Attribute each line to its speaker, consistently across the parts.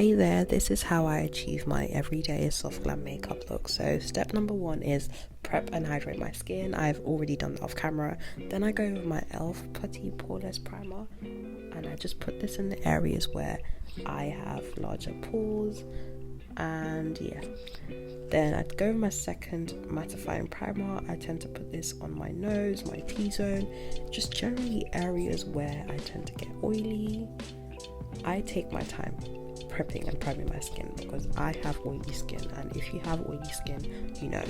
Speaker 1: Hey there, this is how I achieve my everyday soft glam makeup look. So step number 1 is prep and hydrate my skin. I've already done that off camera. Then I go with my e.l.f. Putty Poreless Primer and I just put this in the areas where I have larger pores. And yeah, then I'd go with my second mattifying primer. I tend to put this on my nose, my T-zone, just generally areas where I tend to get oily. I take my time prepping and priming my skin because I have oily skin, and if you have oily skin, you know.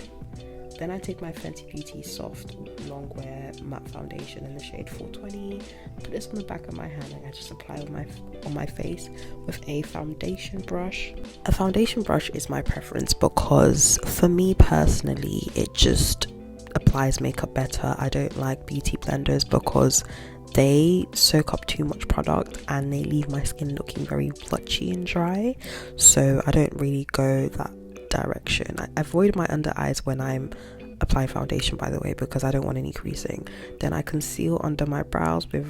Speaker 1: Then I take my Fenty Beauty Soft Long Wear Matte Foundation in the shade 420, put this on the back of my hand, and I just apply on my face with a foundation brush. A foundation brush is my preference because for me personally, it just applies makeup better. I don't like beauty blenders because they soak up too much product and they leave my skin looking very blotchy and dry, so I don't really go that direction. I avoid my under eyes when I'm applying foundation, by the way, because I don't want any creasing. Then I conceal under my brows with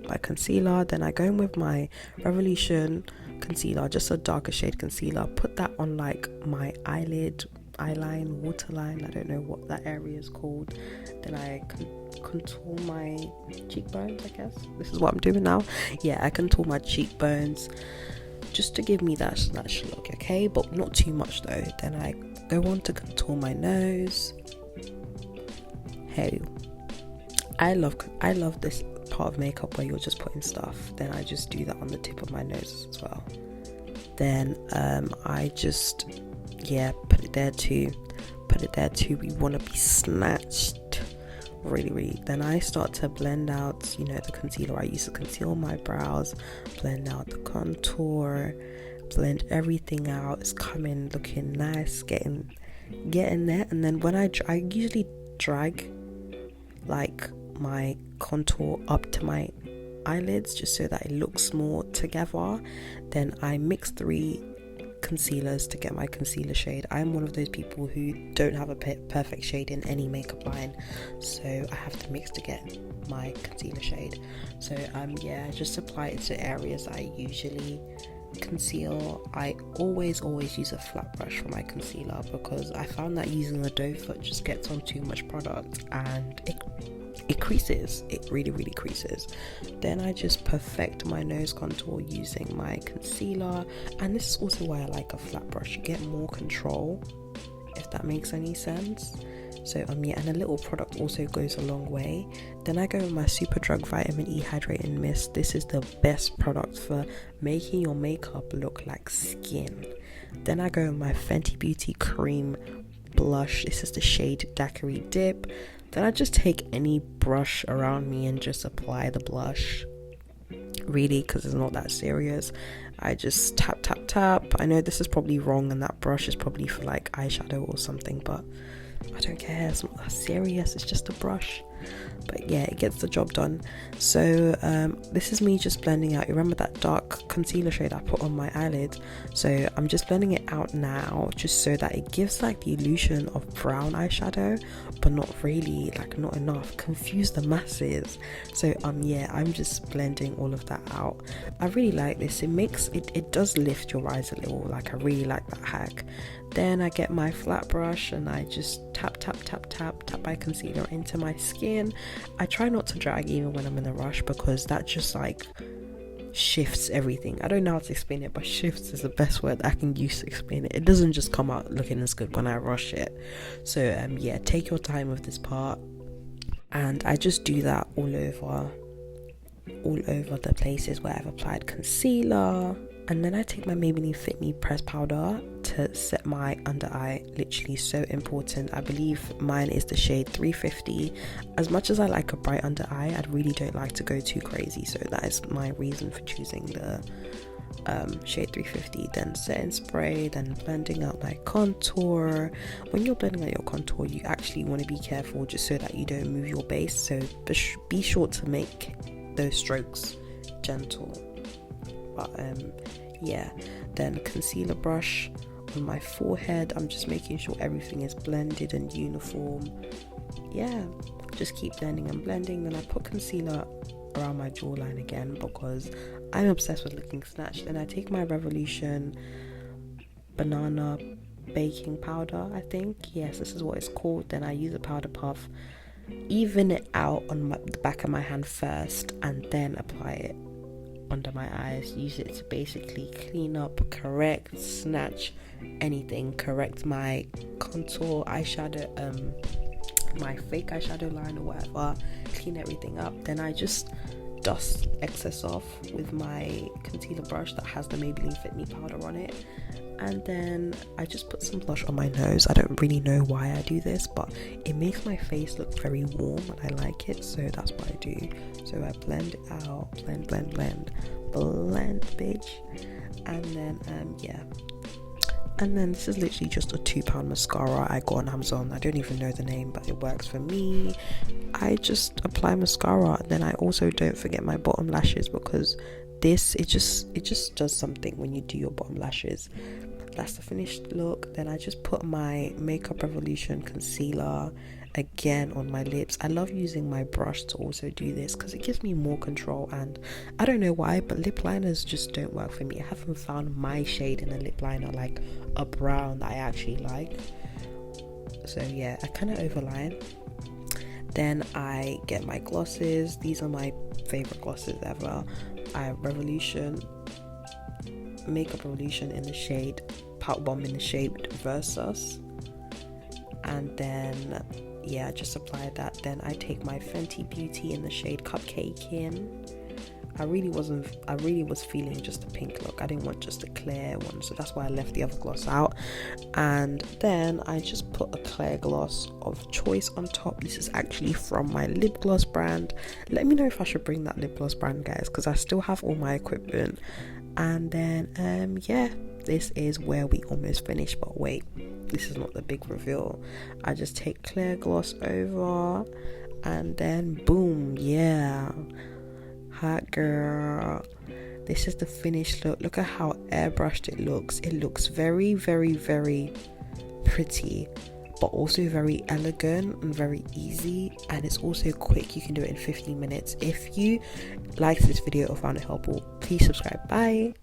Speaker 1: my concealer. Then I go in with my Revolution concealer, just a darker shade concealer, put that on like my eyelid, eyeline, waterline, I don't know what that area is called. Then I contour my cheekbones, I guess this is what I'm doing now. Yeah, I contour my cheekbones just to give me that snatch look, okay, but not too much though. Then I go on to contour my nose. Hey, I love this part of makeup where you're just putting stuff. Then I just do that on the tip of my nose as well. Then I just put it there too. We want to be snatched really. Then I start to blend out, the concealer I use to conceal my brows, blend out the contour, blend everything out. It's coming looking nice, getting there. And then when I usually drag like my contour up to my eyelids just so that it looks more together. Then I mix 3 concealers to get my concealer shade. I'm one of those people who don't have a perfect shade in any makeup line, so I have to mix to get my concealer shade. So just apply it to areas I usually conceal. I always use a flat brush for my concealer because I found that using a doe foot just gets on too much product and it creases. It really creases. Then I just perfect my nose contour using my concealer, and this is also why I like a flat brush. You get more control, if that makes any sense. So and a little product also goes a long way. Then I go with my Superdrug Vitamin E Hydrating Mist. This is the best product for making your makeup look like skin. Then I go with my Fenty Beauty Cream Blush. This is the shade Daiquiri Dip. Then I just take any brush around me and just apply the blush, really, because it's not that serious. I just tap. I know this is probably wrong and that brush is probably for like eyeshadow or something, but I don't care, it's not that serious, it's just a brush. But yeah, it gets the job done. So this is me just blending out. You remember that dark concealer shade I put on my eyelid? So I'm just blending it out now, just so that it gives like the illusion of brown eyeshadow, but not really, like not enough. Confuse the masses. So I'm just blending all of that out. I really like this. It does lift your eyes a little. Like I really like that hack. Then I get my flat brush and I just tap my concealer into my skin. I try not to drag even when I'm in a rush because that just like shifts everything. I don't know how to explain it, but shifts is the best word I can use to explain it. It doesn't just come out looking as good when I rush it. So take your time with this part, and I just do that all over the places where I've applied concealer. And then I take my Maybelline Fit Me press powder to set my under eye. Literally so important. I believe mine is the shade 350. As much as I like a bright under eye, I really don't like to go too crazy, so that is my reason for choosing the shade 350. Then setting spray, then blending out my contour. When you're blending out your contour, you actually want to be careful just so that you don't move your base, so be sure to make those strokes gentle. But then concealer brush on my forehead. I'm just making sure everything is blended and uniform. Just keep blending and blending. Then I put concealer around my jawline again because I'm obsessed with looking snatched. Then I take my Revolution banana baking powder, I think, yes, this is what it's called. Then I use a powder puff, even it out on the back of my hand first, and then apply it under my eyes. Use it to basically clean up, correct, snatch anything, correct my contour, eyeshadow, my fake eyeshadow line or whatever, clean everything up. Then I just dust excess off with my concealer brush that has the Maybelline Fit Me powder on it, and then I just put some blush on my nose. I don't really know why I do this, but it makes my face look very warm and I like it, so that's what I do. So I blend it out, blend bitch, and then yeah. And then this is literally just a £2 mascara I got on Amazon. I don't even know the name, but it works for me. I just apply mascara. Then I also don't forget my bottom lashes, because this, it just does something when you do your bottom lashes. That's the finished look. Then I just put my Makeup Revolution concealer again on my lips. I love using my brush to also do this because it gives me more control, and I don't know why, but lip liners just don't work for me. I haven't found my shade in a lip liner, like a brown that I actually like. So yeah, I kind of overline. Then I get my glosses. These are my favorite glosses ever. I have Makeup Revolution in the shade Pout Bomb in the shade Versus, and then yeah, I just apply that. Then I take my Fenty Beauty in the shade Cupcake in. I really was feeling just a pink look. I didn't want just a clear one, so that's why I left the other gloss out. And then I just put a clear gloss of choice on top. This is actually from my lip gloss brand. Let me know if I should bring that lip gloss brand, guys, because I still have all my equipment. And then yeah, this is where we almost finished. But wait, this is not the big reveal. I just take clear gloss over, and then boom, yeah, hot girl. This is the finished look. Look at how airbrushed it looks. It looks very, very, very pretty, but also very elegant and very easy, and it's also quick. You can do it in 15 minutes. If you liked this video or found it helpful, please subscribe. Bye.